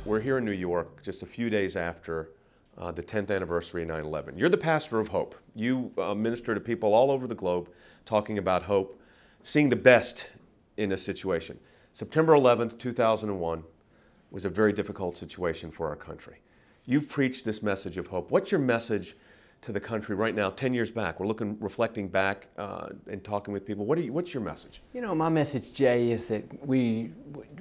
We're here in New York just a few days after the 10th anniversary of 9/11. You're the pastor of hope. You minister to people all over the globe talking about hope, seeing the best in a situation. September 11th, 2001 was a very difficult situation for our country. You've preached this message of hope. What's your message to the country right now, 10 years back? We're reflecting back and talking with people. What's your message? You know, my message, Jay, is that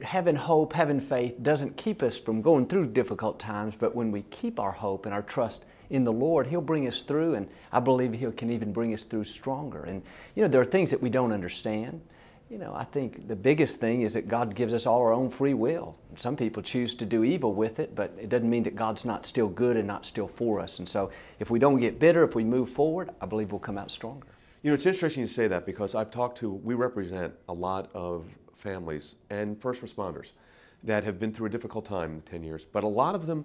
having hope, having faith doesn't keep us from going through difficult times, but when we keep our hope and our trust in the Lord, He'll bring us through, and I believe He can even bring us through stronger. And, you know, there are things that we don't understand. You know, I think the biggest thing is that God gives us all our own free will. Some people choose to do evil with it, but it doesn't mean that God's not still good and not still for us. And so if we don't get bitter, if we move forward, I believe we'll come out stronger. You know, it's interesting you say that because we represent a lot of families and first responders that have been through a difficult time in 10 years. But a lot of them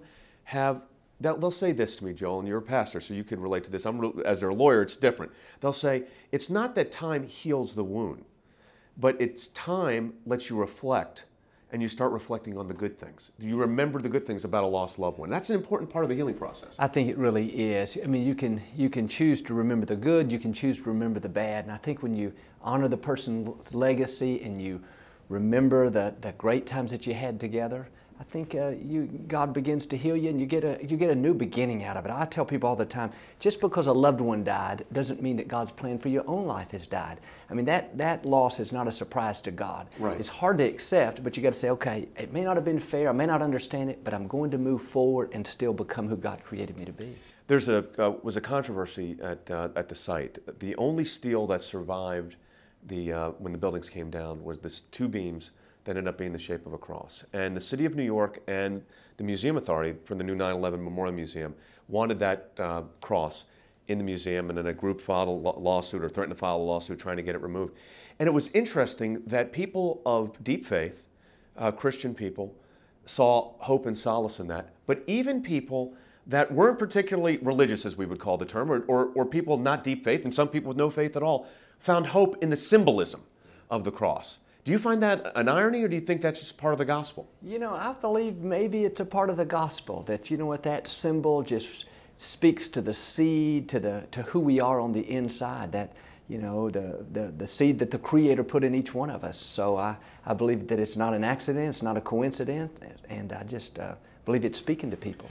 they'll say this to me, Joel, and you're a pastor, so you can relate to this. As their lawyer, it's different. They'll say, it's not that time heals the wound, but it's time lets you reflect, and you start reflecting on the good things. You remember the good things about a lost loved one. That's an important part of the healing process. I think it really is. I mean, you can choose to remember the good, you can choose to remember the bad, and I think when you honor the person's legacy and you remember the great times that you had together, I think God begins to heal you, and you get a new beginning out of it. I tell people all the time, just because a loved one died doesn't mean that God's plan for your own life has died. I mean, that loss is not a surprise to God. Right. It's hard to accept, but you got to say, okay, it may not have been fair, I may not understand it, but I'm going to move forward and still become who God created me to be. There's was a controversy at the site. The only steel that survived when the buildings came down was this two beams that ended up being the shape of a cross. And the City of New York and the Museum Authority from the new 9/11 Memorial Museum wanted that cross in the museum, and then a group filed a lawsuit or threatened to file a lawsuit trying to get it removed. And it was interesting that people of deep faith, Christian people, saw hope and solace in that. But even people that weren't particularly religious, as we would call the term, or people not deep faith, and some people with no faith at all, found hope in the symbolism of the cross. Do you find that an irony, or do you think that's just part of the gospel? You know, I believe maybe it's a part of the gospel, that, you know what, that symbol just speaks to the seed, to who we are on the inside, that, you know, the seed that the Creator put in each one of us. So I believe that it's not an accident, it's not a coincidence, and I just believe it's speaking to people.